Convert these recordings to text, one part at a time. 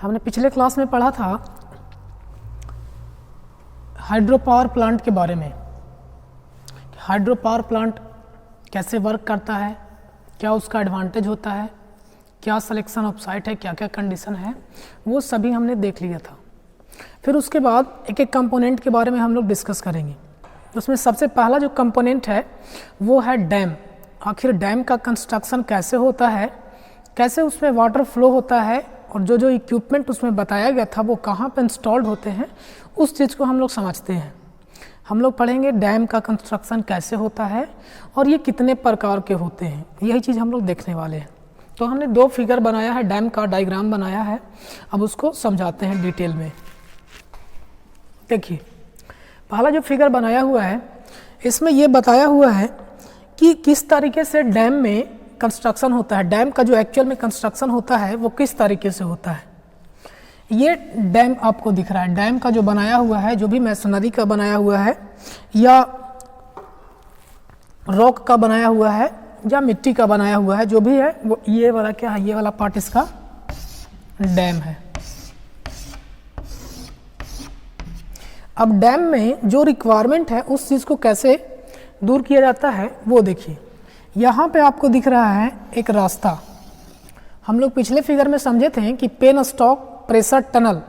हमने पिछले क्लास में पढ़ा था हाइड्रो पावर प्लांट के बारे में। हाइड्रो पावर प्लांट कैसे वर्क करता है, क्या उसका एडवांटेज होता है, क्या सिलेक्शन ऑफ साइट है, क्या क्या कंडीशन है, वो सभी हमने देख लिया था। फिर उसके बाद एक एक कंपोनेंट के बारे में हम लोग डिस्कस करेंगे। उसमें सबसे पहला जो कंपोनेंट है वो है डैम। आखिर डैम का कंस्ट्रक्शन कैसे होता है, कैसे उसमें वाटर फ्लो होता है और जो जो इक्विपमेंट उसमें बताया गया था वो कहाँ पर इंस्टॉल्ड होते हैं, उस चीज़ को हम लोग समझते हैं। हम लोग पढ़ेंगे डैम का कंस्ट्रक्शन कैसे होता है और ये कितने प्रकार के होते हैं, यही चीज़ हम लोग देखने वाले हैं। तो हमने दो फिगर बनाया है, डैम का डायग्राम बनाया है, अब उसको समझाते हैं डिटेल में। देखिए पहला जो फिगर बनाया हुआ है इसमें ये बताया हुआ है कि किस तरीके से डैम में कंस्ट्रक्शन होता है। डैम का जो एक्चुअल में कंस्ट्रक्शन होता है वो किस तरीके से होता है। ये डैम आपको दिख रहा है, डैम का जो बनाया हुआ है, जो भी मैसनरी का बनाया हुआ है या रॉक का बनाया हुआ है या मिट्टी का बनाया हुआ है, जो भी है वो ये वाला क्या है, ये वाला पार्ट इसका डैम है। अब डैम में जो रिक्वायरमेंट है उस चीज़ को कैसे दूर किया जाता है वो देखिए। यहाँ पे आपको दिख रहा है एक रास्ता। हम लोग पिछले फिगर में समझे थे कि पेन स्टॉक प्रेशर टनल,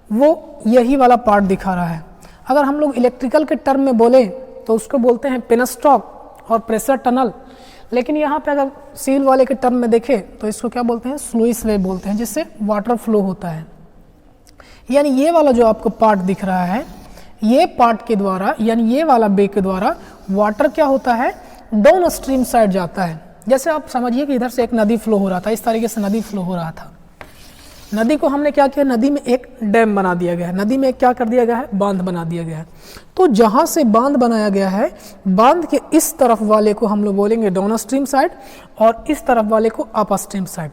वो यही वाला पार्ट दिखा रहा है। अगर हम लोग इलेक्ट्रिकल के टर्म में बोले तो उसको बोलते हैं पेन स्टॉक और प्रेशर टनल, लेकिन यहाँ पे अगर सिविल वाले के टर्म में देखें तो इसको क्या बोलते हैं, स्लुइस वे बोलते हैं, जिससे वाटर फ्लो होता है। यानी ये वाला जो आपको पार्ट दिख रहा है, ये पार्ट के द्वारा यानी ये वाला बे के द्वारा वाटर क्या होता है, डाउन स्ट्रीम साइड जाता है। जैसे आप समझिए कि इधर से एक नदी फ्लो हो रहा था, इस तरीके से नदी फ्लो हो रहा था। नदी को हमने क्या किया, नदी में एक डैम बना दिया गया है, नदी में क्या कर दिया गया है, बांध बना दिया गया है। तो जहाँ से बांध बनाया गया है, बांध के इस तरफ वाले को हम लोग बोलेंगे डाउन स्ट्रीम साइड और इस तरफ वाले को अप स्ट्रीम साइड।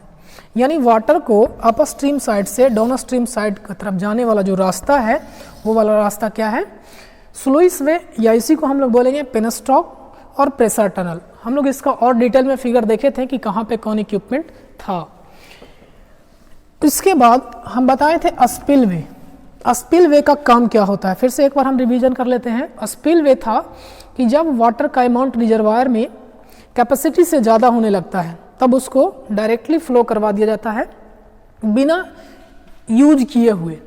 यानी वाटर को अप स्ट्रीम साइड से डाउन स्ट्रीम साइड की तरफ जाने वाला जो रास्ता है वो वाला रास्ता क्या है, स्लुइस वे, या इसी को हम लोग बोलेंगे पेनस्टॉक और प्रेशर टनल। हम लोग इसका और डिटेल में फिगर देखे थे कि कहाँ पे कौन इक्विपमेंट था। इसके बाद हम बताए थे स्पिलवे। स्पिलवे का काम क्या होता है, फिर से एक बार हम रिवीजन कर लेते हैं। स्पिलवे था कि जब वाटर का अमाउंट रिजर्वायर में कैपेसिटी से ज़्यादा होने लगता है तब उसको डायरेक्टली फ्लो करवा दिया जाता है बिना यूज किए हुए।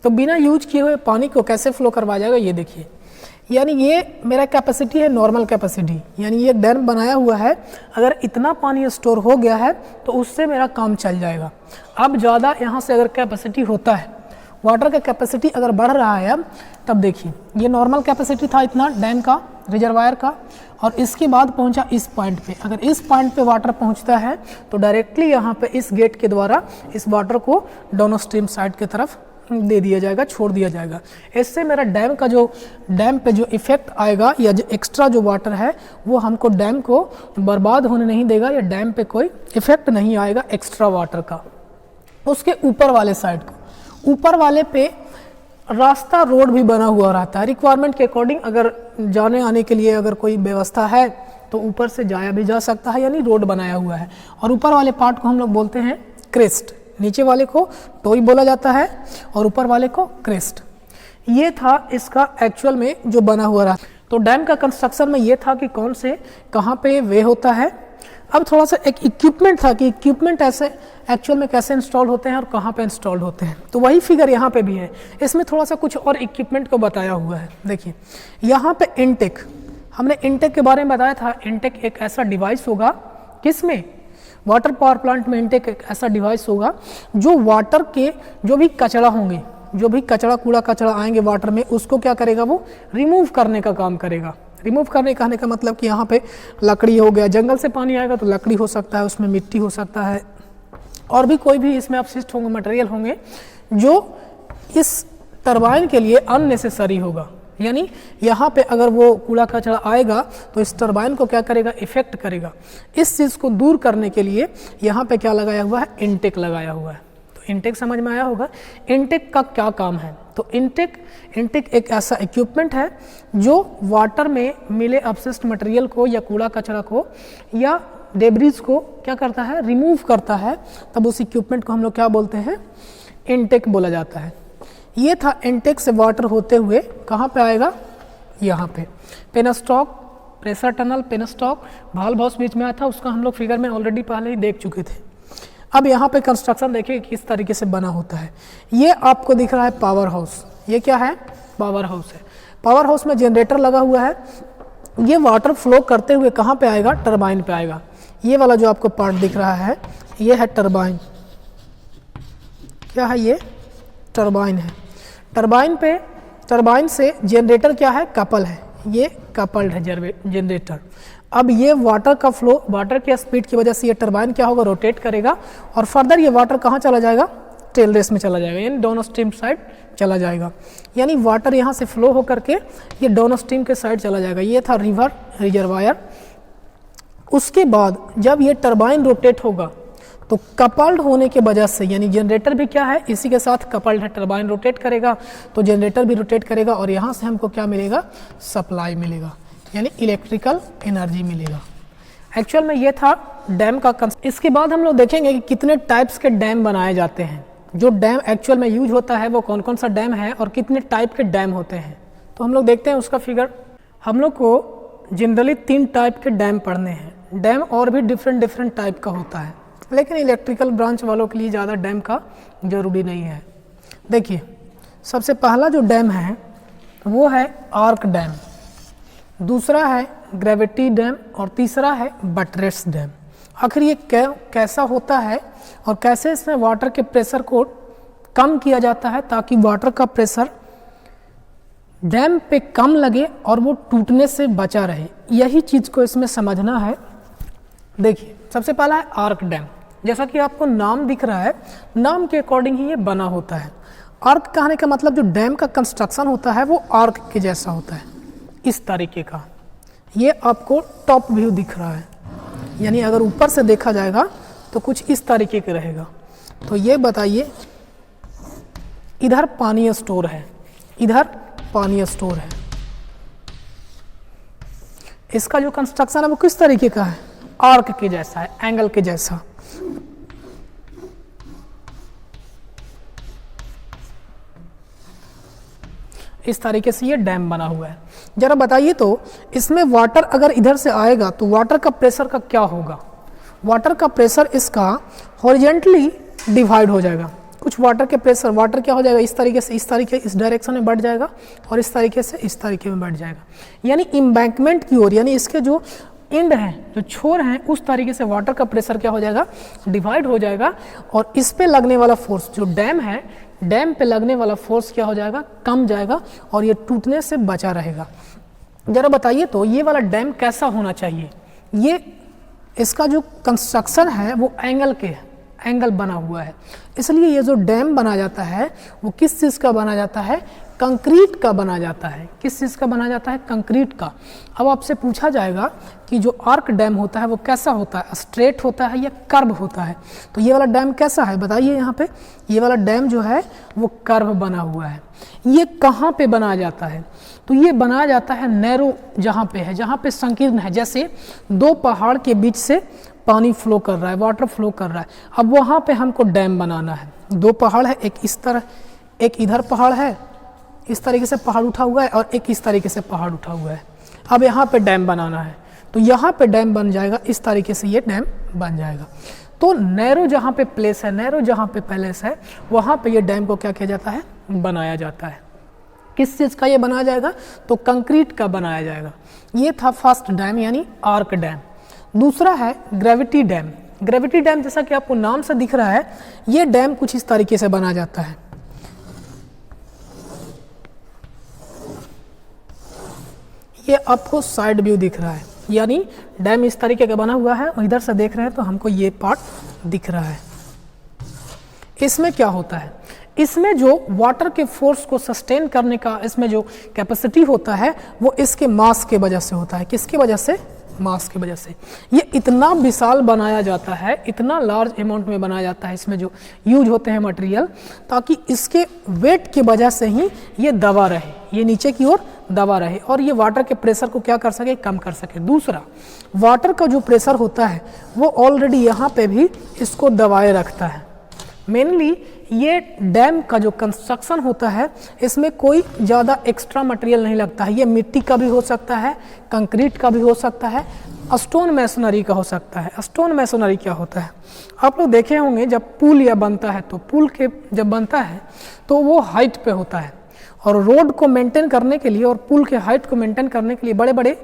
तो बिना यूज किए हुए पानी को कैसे फ्लो करवाया जाएगा, ये देखिए। यानी ये मेरा कैपेसिटी है, नॉर्मल कैपेसिटी, यानी ये डैम बनाया हुआ है, अगर इतना पानी स्टोर हो गया है तो उससे मेरा काम चल जाएगा। अब ज़्यादा यहाँ से अगर कैपेसिटी होता है, वाटर का कैपेसिटी अगर बढ़ रहा है अब, तब देखिए ये नॉर्मल कैपेसिटी था इतना डैम का, रिजर्वायर का, और इसके बाद पहुंचा इस पॉइंट पे। अगर इस पॉइंट पे वाटर पहुंचता है तो डायरेक्टली यहाँ पे इस गेट के द्वारा इस वाटर को डाउन स्ट्रीम साइड की तरफ दे दिया जाएगा, छोड़ दिया जाएगा। इससे मेरा डैम का जो डैम पे जो इफेक्ट आएगा या जो एक्स्ट्रा जो वाटर है वो हमको डैम को बर्बाद होने नहीं देगा, या डैम पे कोई इफेक्ट नहीं आएगा एक्स्ट्रा वाटर का। उसके ऊपर वाले साइड को, ऊपर वाले पे रास्ता रोड भी बना हुआ रहता है। रिक्वायरमेंट के अकॉर्डिंग अगर जाने आने के लिए अगर कोई व्यवस्था है तो ऊपर से जाया भी जा सकता है, यानी रोड बनाया हुआ है। और ऊपर वाले पार्ट को हम लोग बोलते हैं क्रेस्ट, नीचे वाले को टोई बोला जाता है और ऊपर वाले को क्रेस्ट। ये था इसका एक्चुअल में जो बना हुआ रहा। तो डैम का कंस्ट्रक्शन में ये था कि कौन से कहाँ पे वे होता है। अब थोड़ा सा एक इक्विपमेंट था कि इक्विपमेंट ऐसे एक्चुअल में कैसे इंस्टॉल होते हैं और कहाँ पे इंस्टॉल होते हैं। तो वही फिगर यहाँ पे भी है, इसमें थोड़ा सा कुछ और इक्विपमेंट को बताया हुआ है। देखिए यहाँ पे इनटेक, हमने इनटेक के बारे में बताया था। इनटेक एक ऐसा डिवाइस होगा, किसमें, वाटर पावर प्लांट में इनटेक एक ऐसा डिवाइस होगा जो वाटर के जो भी कचरा होंगे, जो भी कचरा कूड़ा कचरा आएंगे वाटर में, उसको क्या करेगा, वो रिमूव करने का काम करेगा। रिमूव करने कहने का मतलब कि यहाँ पे लकड़ी हो गया, जंगल से पानी आएगा तो लकड़ी हो सकता है, उसमें मिट्टी हो सकता है, और भी कोई भी इसमें अपशिष्ट होंगे, मटेरियल होंगे जो इस टरबाइन के लिए अननेसेसरी होगा। यानी यहाँ पे अगर वो कूड़ा कचरा आएगा तो इस टरबाइन को क्या करेगा, इफेक्ट करेगा। इस चीज़ को दूर करने के लिए यहाँ पे क्या लगाया हुआ है, इनटेक लगाया हुआ है। तो इनटेक समझ में आया होगा। इनटेक का क्या काम है, तो इनटेक एक ऐसा इक्विपमेंट है जो वाटर में मिले अपशिष्ट मटेरियल को या कूड़ा कचरा को या डेब्रीज को क्या करता है, रिमूव करता है। तब उस इक्विपमेंट को हम लोग क्या बोलते हैं, इनटेक बोला जाता है। ये था इनटेक से वाटर होते हुए कहाँ पे आएगा, यहाँ पे penstock pressure tunnel, penstock valve house बीच में आया था, उसका हम लोग फिगर में ऑलरेडी पहले ही देख चुके थे। अब यहाँ पे कंस्ट्रक्शन देखिए किस तरीके से बना होता है। ये आपको दिख रहा है पावर हाउस, ये क्या है, पावर हाउस है। पावर हाउस में जनरेटर लगा हुआ है, ये वाटर फ्लो करते हुए कहाँ पे आएगा, टरबाइन पे आएगा। ये वाला जो आपको पार्ट दिख रहा है ये है टरबाइन, क्या है ये, टरबाइन है। टरबाइन पे, टरबाइन से जनरेटर क्या है, कपल है, ये कपल्ड है जनरेटर। अब ये वाटर का फ्लो, वाटर के स्पीड की वजह से ये टरबाइन क्या होगा, रोटेट करेगा और फर्दर ये वाटर कहाँ चला जाएगा, टेल रेस में चला जाएगा, यानी डाउन स्ट्रीम साइड चला जाएगा। यानी वाटर यहाँ से फ्लो होकर के ये डाउन स्ट्रीम के साइड चला जाएगा। ये था रिवर रिजर्वायर। उसके बाद जब ये टरबाइन रोटेट होगा तो कपल्ड होने के वजह से, यानी जनरेटर भी क्या है, इसी के साथ कपल्ड है, टरबाइन रोटेट करेगा तो जनरेटर भी रोटेट करेगा और यहाँ से हमको क्या मिलेगा, सप्लाई मिलेगा, यानी इलेक्ट्रिकल एनर्जी मिलेगा। एक्चुअल में ये था डैम का कंसेप्ट। इसके बाद हम लोग देखेंगे कि कितने टाइप्स के डैम बनाए जाते हैं, जो डैम एक्चुअल में यूज होता है वो कौन कौन सा डैम है और कितने टाइप के डैम होते हैं। तो हम लोग देखते हैं उसका फिगर। हम लोग को जनरली 3 टाइप के डैम पढ़ने हैं। डैम और भी डिफरेंट टाइप का होता है, लेकिन इलेक्ट्रिकल ब्रांच वालों के लिए ज़्यादा डैम का जरूरी नहीं है। देखिए सबसे पहला जो डैम है वो है आर्क डैम, दूसरा है ग्रेविटी डैम और तीसरा है बटरेस डैम। आखिर ये कैसा होता है और कैसे इसमें वाटर के प्रेशर को कम किया जाता है ताकि वाटर का प्रेशर डैम पे कम लगे और वो टूटने से बचा रहे, यही चीज़ को इसमें समझना है। देखिए सबसे पहला है आर्क डैम। जैसा कि आपको नाम दिख रहा है, नाम के अकॉर्डिंग ही ये बना होता है। आर्क कहने का मतलब जो डैम का कंस्ट्रक्शन होता है वो आर्क के जैसा होता है, इस तरीके का। ये आपको टॉप व्यू दिख रहा है, यानी अगर ऊपर से देखा जाएगा तो कुछ इस तरीके के रहेगा। तो ये बताइए, इधर पानी स्टोर है, इधर पानी स्टोर है। इसका जो कंस्ट्रक्शन है वो किस तरीके का है, आर्क के जैसा है, एंगल के जैसा। इस तरीके से ये डैम बना हुआ है। जरा बताइए तो इसमें वाटर अगर इधर से आएगा तो वाटर का प्रेशर का क्या होगा, वाटर का प्रेशर इसका हॉरिजेंटली डिवाइड हो जाएगा। कुछ वाटर के प्रेशर, वाटर क्या हो जाएगा, इस तरीके से, इस तरीके, इस डायरेक्शन में बढ़ जाएगा और इस तरीके से इस तरीके में बढ़ जाएगा, यानी इम्बैंकमेंट की ओर, यानी इसके जो एंड हैं, जो छोर हैं, उस तरीके से वाटर का प्रेशर क्या हो जाएगा, डिवाइड हो जाएगा। और इस पे लगने वाला फोर्स, जो डैम है, डैम पे लगने वाला फोर्स क्या हो जाएगा, कम जाएगा और ये टूटने से बचा रहेगा। जरा बताइए तो ये वाला डैम कैसा होना चाहिए। ये इसका जो कंस्ट्रक्शन है वो एंगल बना हुआ है, इसलिए ये जो डैम बना जाता है वो किस चीज़ का बना जाता है, कंक्रीट का बना जाता है। किस चीज़ का बना जाता है, कंक्रीट का। अब आपसे पूछा जाएगा कि जो आर्क डैम होता है वो कैसा होता है, स्ट्रेट होता है या कर्व होता है। तो ये वाला डैम कैसा है बताइए, यहाँ पे ये वाला डैम जो है वो कर्व बना हुआ है। ये कहाँ पे बनाया जाता है, तो ये बनाया जाता है नैरो जहाँ पे है, जहाँ पे संकीर्ण है। जैसे 2 पहाड़ के बीच से पानी फ्लो कर रहा है, वाटर फ्लो कर रहा है, अब वहाँ पे हमको डैम बनाना है। 2 पहाड़ है, एक इस तरह, एक इधर पहाड़ है, इस तरीके से पहाड़ उठा हुआ है और एक इस तरीके से पहाड़ उठा हुआ है। अब यहाँ पे डैम बनाना है तो यहाँ पे डैम बन जाएगा, इस तरीके से ये डैम बन जाएगा। तो नैरो जहाँ पे प्लेस है, नैरो जहाँ पे पैलेस है, वहाँ पे ये डैम को क्या किया जाता है, बनाया जाता है। किस चीज़ का ये बनाया जाएगा, तो कंक्रीट का बनाया जाएगा। ये था फर्स्ट डैम, यानी आर्क डैम। दूसरा है ग्रेविटी डैम। ग्रेविटी डैम जैसा कि आपको नाम से दिख रहा है, ये डैम कुछ इस तरीके से बना जाता है। ये आपको साइड व्यू दिख रहा है, यानी डैम इस तरीके का बना हुआ है और इधर से देख रहे हैं तो हमको ये पार्ट दिख रहा है। इसमें क्या होता है, इसमें जो वाटर के फोर्स को सस्टेन करने का इसमें जो कैपेसिटी होता है वो इसके मास के वजह से होता है। किसकी वजह से, मास की वजह से। ये इतना विशाल बनाया जाता है, इतना लार्ज अमाउंट में बनाया जाता है, इसमें जो यूज होते हैं मटेरियल, ताकि इसके वेट की वजह से ही ये दबा रहे, ये नीचे की ओर दबा रहे और ये वाटर के प्रेशर को क्या कर सके, कम कर सके। दूसरा, वाटर का जो प्रेशर होता है वो ऑलरेडी यहाँ पे भी इसको दबाए रखता है। मेनली ये डैम का जो कंस्ट्रक्शन होता है इसमें कोई ज़्यादा एक्स्ट्रा मटेरियल नहीं लगता है। ये मिट्टी का भी हो सकता है, कंक्रीट का भी हो सकता है, स्टोन मैसनरी का हो सकता है। स्टोन मैसनरी क्या होता है, आप लोग देखे होंगे जब पुल या बनता है तो पुल के जब बनता है तो वो हाइट पे होता है और रोड को मेंटेन करने के लिए और पुल के हाइट को मेंटेन करने के लिए बड़े बड़े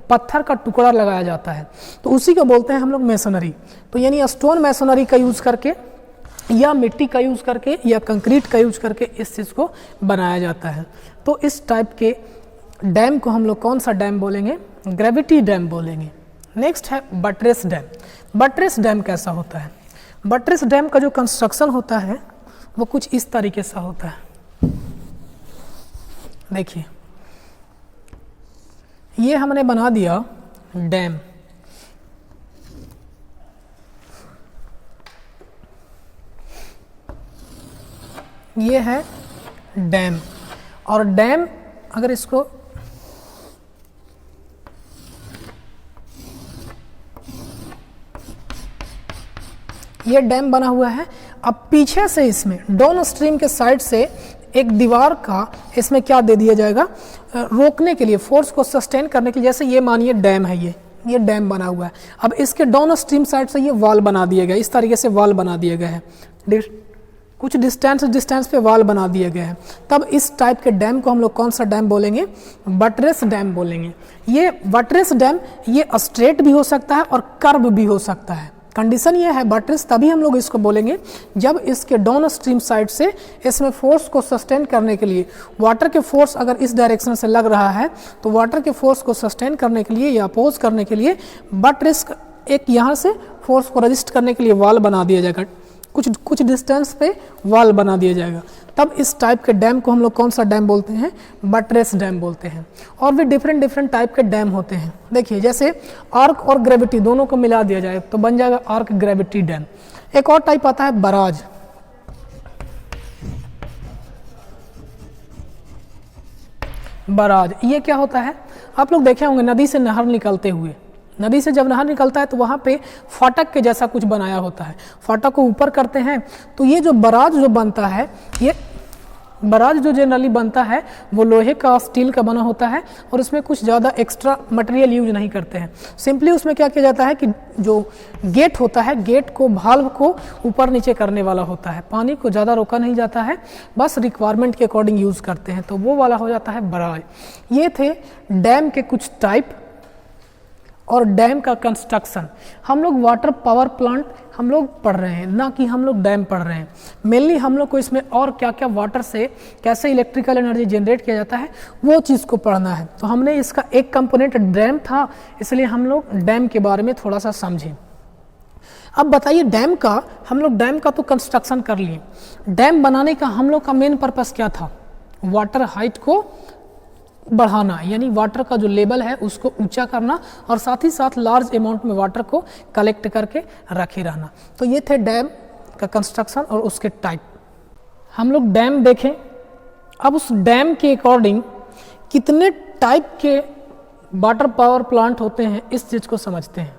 पत्थर का टुकड़ा लगाया जाता है, तो उसी को बोलते हैं हम लोग मैसनरी। तो यानी स्टोन मैसनरी का यूज़ करके या मिट्टी का यूज़ करके या कंक्रीट का यूज़ करके इस चीज़ को बनाया जाता है। तो इस टाइप के डैम को हम लोग कौन सा डैम बोलेंगे, ग्रेविटी डैम बोलेंगे। नेक्स्ट है बटरेस डैम। बटरेस डैम कैसा होता है, बटरेस डैम का जो कंस्ट्रक्शन होता है वो कुछ इस तरीके से होता है। देखिए ये हमने बना दिया डैम, ये है डैम। और डैम अगर इसको ये डैम बना हुआ है, अब पीछे से इसमें डाउन स्ट्रीम के साइड से एक दीवार का इसमें क्या दे दिया जाएगा, रोकने के लिए, फोर्स को सस्टेन करने के लिए। जैसे ये मानिए डैम है, ये डैम बना हुआ है, अब इसके डाउन स्ट्रीम साइड से ये वॉल बना दिया गया, इस तरीके से वॉल बना दिया गया है, कुछ डिस्टेंस पे वॉल बना दिया गया है। तब इस टाइप के डैम को हम लोग कौन सा डैम बोलेंगे, बटरेस डैम बोलेंगे। ये बटरेस डैम ये स्ट्रेट भी हो सकता है और कर्व भी हो सकता है। कंडीशन ये है बटरेस तभी हम लोग इसको बोलेंगे जब इसके डाउन स्ट्रीम साइड से इसमें फोर्स को सस्टेन करने के लिए, वाटर के फोर्स अगर इस डायरेक्शन से लग रहा है तो वाटर के फोर्स को सस्टेन करने के लिए या अपोज करने के लिए बटरेस एक यहाँ से फोर्स को रजिस्ट करने के लिए वॉल बना दिया जाएगा, कुछ डिस्टेंस पे वॉल बना दिया जाएगा। तब इस टाइप के डैम को हम लोग कौन सा डैम बोलते हैं, बटरेस डैम बोलते हैं। और भी डिफरेंट टाइप के डैम होते हैं। देखिए जैसे आर्क और ग्रेविटी दोनों को मिला दिया जाए तो बन जाएगा आर्क ग्रेविटी डैम। एक और टाइप आता है बराज। बराज ये क्या होता है, आप लोग देखे होंगे नदी से नहर निकलते हुए, नदी से जब नहर निकलता है तो वहाँ पे फाटक के जैसा कुछ बनाया होता है, फाटक को ऊपर करते हैं। तो ये जो बराज जो बनता है, ये बराज जो जनरली बनता है वो लोहे का, स्टील का बना होता है और उसमें कुछ ज़्यादा एक्स्ट्रा मटेरियल यूज नहीं करते हैं। सिंपली उसमें क्या किया जाता है कि जो गेट होता है, गेट को, भाल्व को ऊपर नीचे करने वाला होता है, पानी को ज़्यादा रोका नहीं जाता है, बस रिक्वायरमेंट के अकॉर्डिंग यूज़ करते हैं, तो वो वाला हो जाता है बराज। ये थे डैम के कुछ टाइप और डैम का कंस्ट्रक्शन। हम लोग वाटर पावर प्लांट हम लोग पढ़ रहे हैं, ना कि हम लोग डैम पढ़ रहे हैं। मेनली हम लोग को इसमें और क्या क्या वाटर से कैसे इलेक्ट्रिकल एनर्जी जनरेट किया जाता है वो चीज़ को पढ़ना है। तो हमने इसका एक कंपोनेंट डैम था, इसलिए हम लोग डैम के बारे में थोड़ा सा समझें। अब बताइए डैम का, हम लोग डैम का तो कंस्ट्रक्शन कर लिए, डैम बनाने का हम लोग का मेन पर्पस क्या था, वाटर हाइट को बढ़ाना, यानी वाटर का जो लेवल है उसको ऊंचा करना और साथ ही साथ लार्ज अमाउंट में वाटर को कलेक्ट करके रखे रहना। तो ये थे डैम का कंस्ट्रक्शन और उसके टाइप। हम लोग डैम देखें, अब उस डैम के अकॉर्डिंग कितने टाइप के वाटर पावर प्लांट होते हैं इस चीज़ को समझते हैं।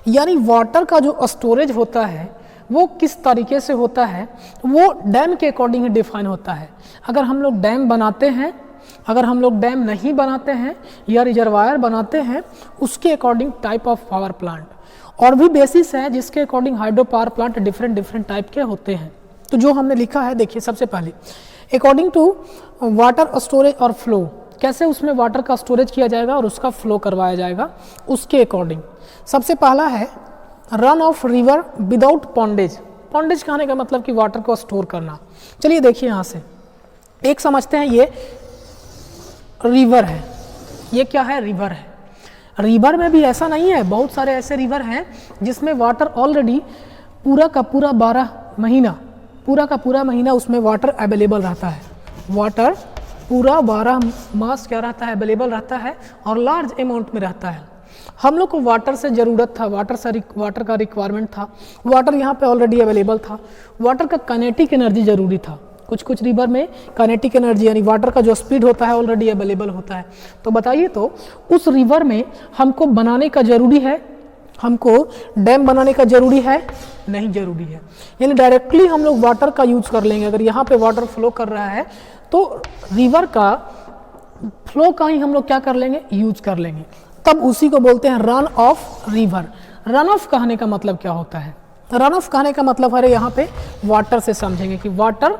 यानी वाटर का जो स्टोरेज होता है वो किस तरीके से होता है वो डैम के अकॉर्डिंग ही डिफाइन होता है। अगर हम लोग डैम बनाते हैं, अगर हम लोग डैम नहीं बनाते हैं या रिजर्वायर बनाते हैं, उसके according type of power plant और भी बेसिस है जिसके according hydro power plant different type के होते हैं। तो जो हमने लिखा है देखिए, सबसे पहले अकॉर्डिंग टू वाटर स्टोरेज और फ्लो, कैसे उसमें वाटर का स्टोरेज किया जाएगा और उसका फ्लो करवाया जाएगा, उसके अकॉर्डिंग सबसे पहला है रन ऑफ रिवर विदाउट पॉन्डेज। पॉन्डेज कहने का मतलब कि वाटर को स्टोर करना। चलिए देखिए यहाँ से एक समझते हैं, ये रिवर है, ये क्या है, रिवर है। रिवर में भी ऐसा नहीं है, बहुत सारे ऐसे रिवर हैं जिसमें वाटर ऑलरेडी पूरा का पूरा 12 महीना उसमें वाटर अवेलेबल रहता है। वाटर पूरा 12 मास क्या रहता है, अवेलेबल रहता है और लार्ज अमाउंट में रहता है। हम लोग को वाटर से ज़रूरत था, वाटर का रिक्वायरमेंट था, वाटर यहाँ पे ऑलरेडी अवेलेबल था। वाटर का काइनेटिक एनर्जी ज़रूरी था, कुछ रिवर में काइनेटिक एनर्जी यानी वाटर का जो स्पीड होता है ऑलरेडी अवेलेबल होता है। तो बताइए, तो उस रिवर में हमको बनाने का ज़रूरी है हमको डैम बनाने का जरूरी है? नहीं जरूरी है। यानी डायरेक्टली हम लोग वाटर का यूज कर लेंगे। अगर यहाँ पे वाटर फ्लो कर रहा है तो रिवर का फ्लो का ही हम लोग क्या कर लेंगे? यूज कर लेंगे। तब उसी को बोलते हैं run of river. Run of कहने का मतलब क्या होता है? रन ऑफ कहने का मतलब है यहाँ पे वाटर से समझेंगे कि वाटर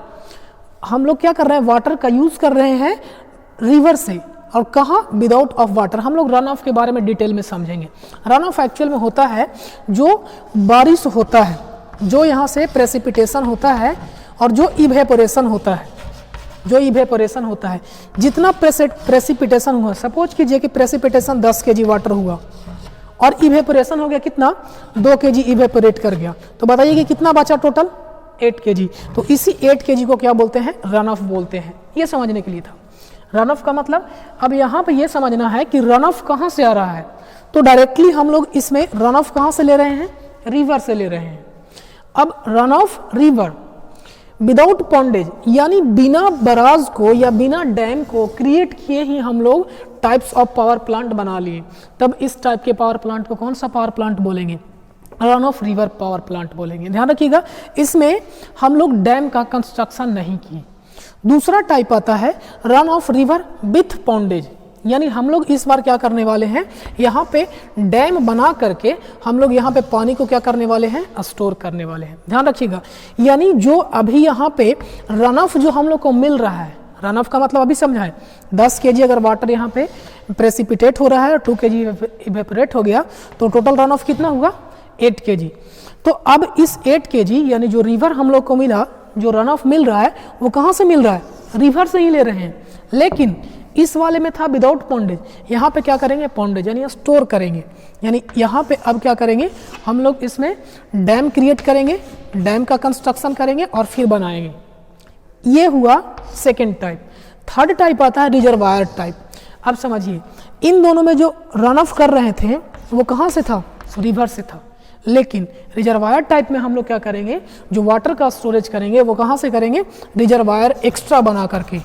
हम लोग क्या कर रहे हैं? वाटर का यूज कर रहे हैं रिवर से। और कहाँ? Without of water. हम लोग रन ऑफ के बारे में डिटेल में समझेंगे। रन ऑफ एक्चुअल में होता है जो बारिश होता है, जो यहाँ से प्रेसिपिटेशन होता है और जो इवेपोरेशन होता है, जो इवेपोरेशन होता है, जितना प्रेसिपिटेशन हुआ, सपोज कीजिए कि प्रेसिपिटेशन 10 kg वाटर हुआ और इवेपोरेशन हो गया कितना? 2 kg इवेपोरेट कर गया, तो बताइए कि कितना बचा टोटल? 8 kg। तो इसी 8 kg को क्या बोलते हैं? रन ऑफ बोलते हैं। ये समझने के लिए था। रन ऑफ का मतलब अब यहाँ पे ये समझना है कि रन ऑफ कहाँ से आ रहा है। तो डायरेक्टली हम लोग इसमें रन ऑफ कहाँ से ले रहे हैं? रिवर से ले रहे हैं। अब रन ऑफ रिवर विदाउट पॉन्डेज, यानी बिना बराज को या बिना डैम को क्रिएट किए ही हम लोग टाइप्स ऑफ पावर प्लांट बना लिए। तब इस टाइप के पावर प्लांट को कौन सा पावर प्लांट बोलेंगे? Run of river power plant बोलेंगे। ध्यान रखिएगा, इसमें हम लोग डैम का कंस्ट्रक्शन नहीं किए। दूसरा टाइप आता है रन ऑफ रिवर विथ पॉन्डेज, यानी हम लोग इस बार क्या करने वाले हैं? यहाँ पे डैम बना करके हम लोग यहाँ पे पानी को क्या करने वाले हैं? स्टोर करने वाले हैं। ध्यान रखिएगा, यानी जो अभी यहाँ पे रन ऑफ जो हम लोग को मिल रहा है, रन ऑफ का मतलब अभी समझा है, 10 kg अगर वाटर यहाँ पे प्रेसिपिटेट हो रहा है और 2 kg इवेपोरेट हो गया, तो टोटल रन ऑफ कितना हुआ? 8 kg। तो अब इस 8 kg यानी जो रिवर हम लोग को मिला, जो रन ऑफ मिल रहा है, वो कहाँ से मिल रहा है? रिवर से ही ले रहे हैं। लेकिन इस वाले में था विदाउट पॉन्डेज, यहाँ पे क्या करेंगे? पॉन्डेज, यानी स्टोर करेंगे। यानी यहाँ पे अब क्या करेंगे? हम लोग इसमें डैम क्रिएट करेंगे, डैम का कंस्ट्रक्शन करेंगे और फिर बनाएंगे। ये हुआ सेकेंड टाइप। थर्ड टाइप आता है रिजर्वायर टाइप। अब समझिए, इन दोनों में जो रन ऑफ कर रहे थे वो कहाँ से था? रिवर से था। लेकिन रिजर्वायर टाइप में हम लोग क्या करेंगे? जो वाटर का स्टोरेज करेंगे वो कहाँ से करेंगे? रिजर्वायर एक्स्ट्रा बना करके,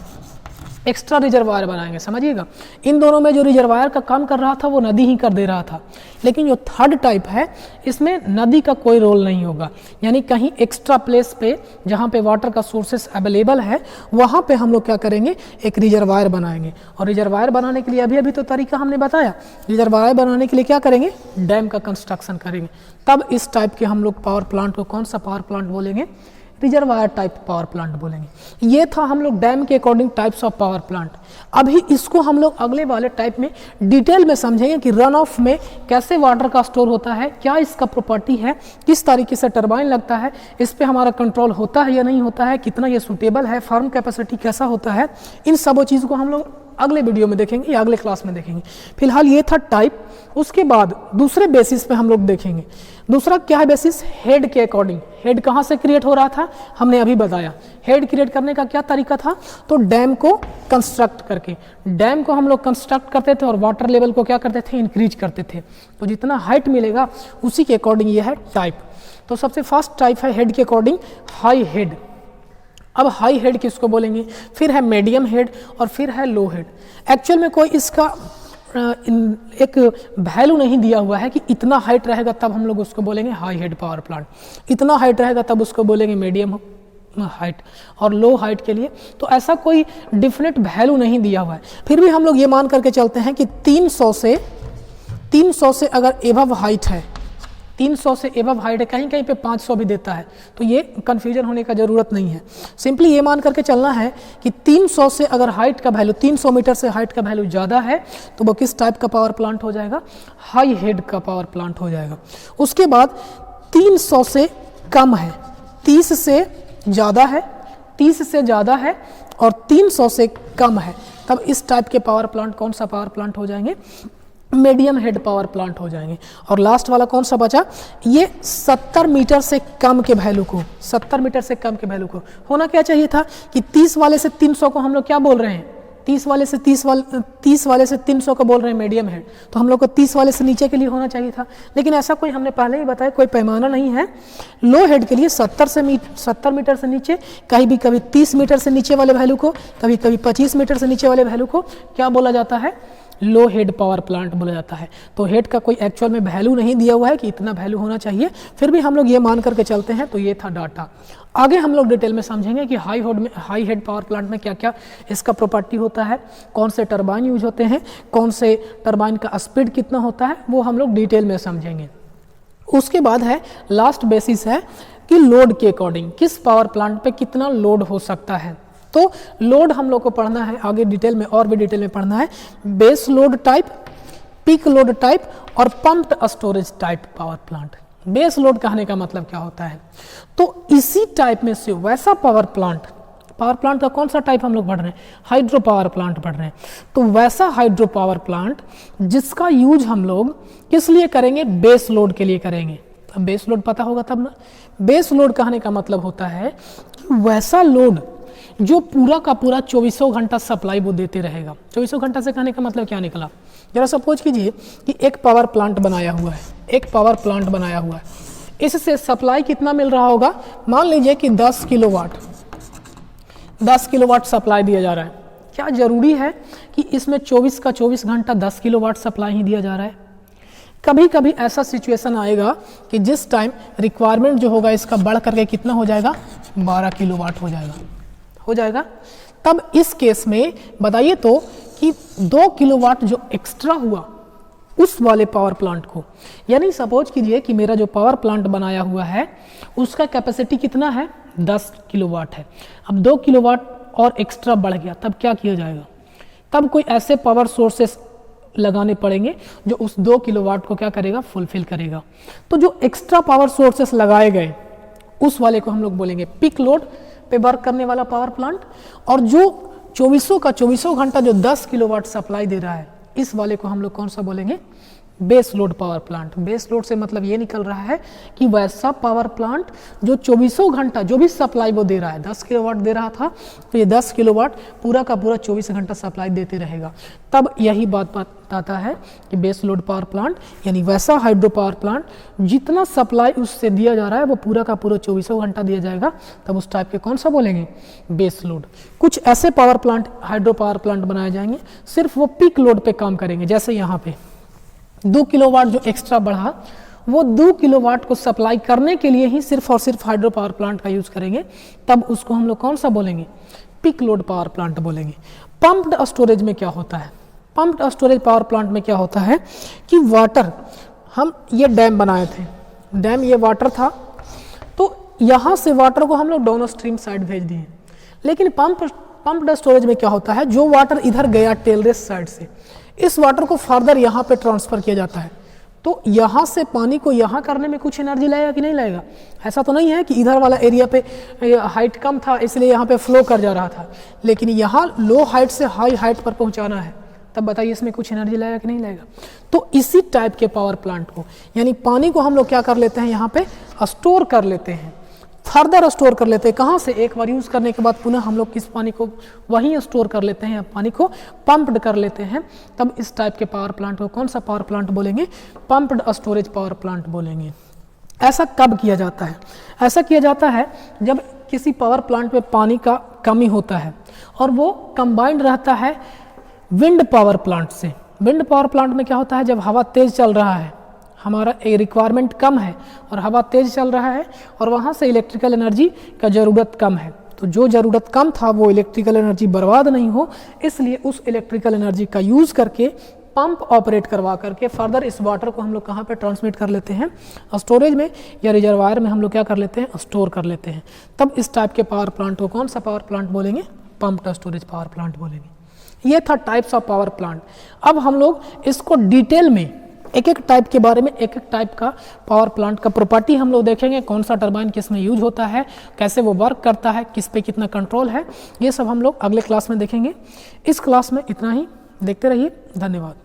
एक्स्ट्रा रिजर्वायर बनाएंगे। समझिएगा, इन दोनों में जो रिजर्वायर का काम कर रहा था वो नदी ही कर दे रहा था। लेकिन जो थर्ड टाइप है, इसमें नदी का कोई रोल नहीं होगा। यानी कहीं एक्स्ट्रा प्लेस पे जहाँ पे वाटर का सोर्सेस अवेलेबल है, वहाँ पे हम लोग क्या करेंगे? एक रिजर्वायर बनाएंगे। और रिजर्वायर बनाने के लिए अभी तो तरीका हमने बताया। रिजर्वायर बनाने के लिए क्या करेंगे? डैम का कंस्ट्रक्शन करेंगे। तब इस टाइप के हम लोग पावर प्लांट को कौन सा पावर प्लांट बोलेंगे? रिजर्वायर टाइप पावर प्लांट बोलेंगे। ये था हम लोग डैम के according types of power plant. अभी इसको हम लोग अगले वाले टाइप में डिटेल में समझेंगे कि रन ऑफ में कैसे वाटर का स्टोर होता है, क्या इसका प्रॉपर्टी है, किस तरीके से टरबाइन लगता है, इस पे हमारा कंट्रोल होता है या नहीं होता है, कितना ये सूटेबल है, फार्म कैपेसिटी कैसा होता है। इन सब चीज़ों को हम लोग अगले वीडियो में देखेंगे या अगले क्लास में देखेंगे। फिलहाल ये था टाइप। उसके बाद दूसरे बेसिस पे हम लोग देखेंगे। दूसरा क्या है बेसिस? हेड के अकॉर्डिंग। हेड कहाँ से क्रिएट हो रहा था? हमने अभी बताया। हेड क्रिएट करने का क्या तरीका था? तो डैम को कंस्ट्रक्ट करके, डैम को हम लोग कंस्ट्रक्ट करते थे और वाटर लेवल को क्या करते थे? इंक्रीज करते थे। तो जितना हाइट मिलेगा उसी के अकॉर्डिंग ये है टाइप। तो सबसे फर्स्ट टाइप है हेड के अकॉर्डिंग हाई हेड। अब हाई हेड किसको बोलेंगे? फिर है मीडियम हेड और फिर है लो हेड। एक्चुअल में कोई इसका एक वैल्यू नहीं दिया हुआ है कि इतना हाइट रहेगा तब हम लोग उसको बोलेंगे हाई हेड पावर प्लांट, इतना हाइट रहेगा तब उसको बोलेंगे मीडियम हाइट, और लो हाइट के लिए तो ऐसा कोई डिफिनेट वैल्यू नहीं दिया हुआ है। फिर भी हम लोग ये मान करके चलते हैं कि 300 से अगर एबव हाइट है, 300 से एबव हाइट है, कहीं कहीं पे 500 भी देता है, तो ये कन्फ्यूजन होने का ज़रूरत नहीं है। सिंपली ये मान करके चलना है कि 300 से अगर हाइट का वैल्यू, 300 मीटर से हाइट का वैल्यू ज़्यादा है तो वो किस टाइप का पावर प्लांट हो जाएगा? हाई हेड का पावर प्लांट हो जाएगा। उसके बाद 300 से कम है, 30 से ज़्यादा है, 30 से ज़्यादा है और 300 से कम है, तब इस टाइप के पावर प्लांट कौन सा पावर प्लांट हो जाएंगे? मीडियम हेड पावर प्लांट हो जाएंगे। और लास्ट वाला कौन सा बचा? ये 70 मीटर से कम के वैल्यू को, 70 मीटर से कम के वैल्यू को होना क्या चाहिए था कि 30 वाले से 300 को हम लोग क्या बोल रहे हैं? 30 वाले से 300 को बोल रहे हैं मीडियम हेड, तो हम लोग को 30 वाले से नीचे के लिए होना चाहिए था। लेकिन ऐसा कोई, हमने पहले ही बताया, कोई पैमाना नहीं है। लो हेड के लिए 70 मीटर से नीचे, कभी 30 मीटर से नीचे वाले वैल्यू को, कभी 25 मीटर से नीचे वाले वैल्यू को क्या बोला जाता है? लो हेड पावर प्लांट बोला जाता है। तो हेड का कोई एक्चुअल में वैल्यू नहीं दिया हुआ है कि इतना वैल्यू होना चाहिए, फिर भी हम लोग ये मान करके चलते हैं। तो ये था डाटा। आगे हम लोग डिटेल में समझेंगे कि हाई हेड पावर प्लांट में क्या क्या इसका प्रॉपर्टी होता है, कौन से टरबाइन यूज होते हैं, कौन से टरबाइन का स्पीड कितना होता है, वो हम लोग डिटेल में समझेंगे। उसके बाद है लास्ट बेसिस है कि लोड के अकॉर्डिंग किस पावर प्लांट पे कितना लोड हो सकता है। तो लोड हम लोग को पढ़ना है आगे डिटेल में, और भी डिटेल में पढ़ना है, base load type, peak load type और pumped storage type power plant. Base load कहने का मतलब क्या होता है, तो इसी टाइप में से वैसा पावर प्लांट का कौन सा टाइप हम लोग पढ़ रहे हैं, हाइड्रो पावर प्लांट पढ़ रहे हैं। तो वैसा हाइड्रो पावर प्लांट जिसका यूज हम लोग किस लिए करेंगे, बेस लोड के लिए करेंगे। अब बेस लोड पता होगा तब ना। बेस लोड कहने का मतलब होता है कि वैसा लोड जो पूरा का पूरा 24 घंटा सप्लाई वो देते रहेगा। 24 घंटा से कहने का मतलब क्या निकला, जरा सपोज कीजिए कि एक पावर प्लांट बनाया हुआ है, इससे सप्लाई कितना मिल रहा होगा, मान लीजिए कि 10 किलोवाट सप्लाई दिया जा रहा है। क्या जरूरी है कि इसमें 24 का 24 घंटा 10 किलोवाट सप्लाई ही दिया जा रहा है। कभी कभी ऐसा सिचुएशन आएगा कि जिस टाइम रिक्वायरमेंट जो होगा इसका बढ़ करके कितना हो जाएगा, 12 किलोवाट हो जाएगा। तब इस केस में बताइए तो कि 2 किलोवाट जो एक्स्ट्रा हुआ उस वाले पावर प्लांट को, यानी सपोज कीजिए कि मेरा जो पावर प्लांट बनाया हुआ है उसका कैपेसिटी कितना है, 10 किलोवाट है। अब 2 किलोवाट और एक्स्ट्रा बढ़ गया, तब क्या किया जाएगा, तब कोई ऐसे पावर सोर्सेस लगाने पड़ेंगे जो उस 2 किलोवाट को क्या करेगा, फुलफिल करेगा। तो जो एक्स्ट्रा पावर सोर्सेस लगाए गए उस वाले को हम लोग बोलेंगे पीक लोड पे वर्क करने वाला पावर प्लांट, और जो 24 घंटा जो 10 किलोवाट सप्लाई दे रहा है इस वाले को हम लोग कौन सा बोलेंगे, base load power plant. Base load से मतलब ये निकल रहा है कि वैसा पावर प्लांट जो 24 घंटा जो भी सप्लाई वो दे रहा है, 10 किलोवाट दे रहा था तो ये 10 किलोवाट पूरा का पूरा 24 घंटा सप्लाई देते रहेगा। तब यही बात बताता है कि बेस लोड पावर प्लांट यानी वैसा हाइड्रो पावर प्लांट जितना सप्लाई उससे दिया जा रहा है वो पूरा का पूरा 24 घंटा दिया जाएगा, तब उस टाइप के कौन सा बोलेंगे, बेस लोड। कुछ ऐसे power plant hydro power plant बनाए जाएंगे सिर्फ वो पीक लोड पे काम करेंगे, जैसे यहाँ पे 2 किलोवाट जो एक्स्ट्रा बढ़ा वो 2 किलोवाट को सप्लाई करने के लिए ही सिर्फ और सिर्फ हाइड्रो पावर प्लांट का यूज करेंगे, तब उसको हम लोग कौन सा बोलेंगे, पीक लोड पावर प्लांट बोलेंगे। पंप्ड स्टोरेज में क्या होता है, पंप्ड स्टोरेज पावर प्लांट में क्या होता है कि वाटर, हम ये डैम बनाए थे, डैम ये वाटर था, तो यहाँ से वाटर को हम लोग डाउन स्ट्रीम साइड भेज दिए। लेकिन पंप्ड स्टोरेज में क्या होता है, जो वाटर इधर गया टेलरेस साइड से, इस वाटर को फर्दर यहाँ पे ट्रांसफर किया जाता है। तो यहाँ से पानी को यहाँ करने में कुछ एनर्जी लगेगा कि नहीं लगेगा, ऐसा तो नहीं है कि इधर वाला एरिया पे हाइट कम था इसलिए यहाँ पे फ्लो कर जा रहा था, लेकिन यहाँ लो हाइट से हाई हाइट पर पहुँचाना है, तब बताइए इसमें कुछ एनर्जी लगेगा कि नहीं लगेगा। तो इसी टाइप के पावर प्लांट को यानी पानी को हम लोग क्या कर लेते हैं, यहाँ पे स्टोर कर लेते हैं, फर्दर स्टोर कर लेते हैं। कहाँ से, एक बार यूज़ करने के बाद पुनः हम लोग किस पानी को वहीं स्टोर कर लेते हैं, पानी को पंप्ड कर लेते हैं, तब इस टाइप के पावर प्लांट को कौन सा पावर प्लांट बोलेंगे, पंप्ड स्टोरेज पावर प्लांट बोलेंगे। ऐसा कब किया जाता है, ऐसा किया जाता है जब किसी पावर प्लांट में पानी का कमी होता है और वो कंबाइंड रहता है विंड पावर प्लांट से। विंड पावर प्लांट में क्या होता है, जब हवा तेज चल रहा है, हमारा रिक्वायरमेंट कम है और हवा तेज चल रहा है और वहाँ से इलेक्ट्रिकल एनर्जी का ज़रूरत कम है, तो जो ज़रूरत कम था वो इलेक्ट्रिकल एनर्जी बर्बाद नहीं हो, इसलिए उस इलेक्ट्रिकल एनर्जी का यूज़ करके पंप ऑपरेट करवा करके फर्दर इस वाटर को हम लोग कहाँ पे ट्रांसमिट कर लेते हैं, स्टोरेज में या रिजर्वायर में हम लोग क्या कर लेते हैं, स्टोर कर लेते हैं। तब इस टाइप के पावर प्लांट को कौन सा पावर प्लांट बोलेंगे, पंप्ड स्टोरेज पावर प्लांट बोलेंगे। ये था टाइप्स ऑफ पावर प्लांट। अब हम लोग इसको डिटेल में एक एक टाइप के बारे में, एक एक टाइप का पावर प्लांट का प्रॉपर्टी हम लोग देखेंगे, कौन सा टरबाइन किस में यूज होता है, कैसे वो वर्क करता है, किस पे कितना कंट्रोल है, ये सब हम लोग अगले क्लास में देखेंगे। इस क्लास में इतना ही, देखते रहिए, धन्यवाद।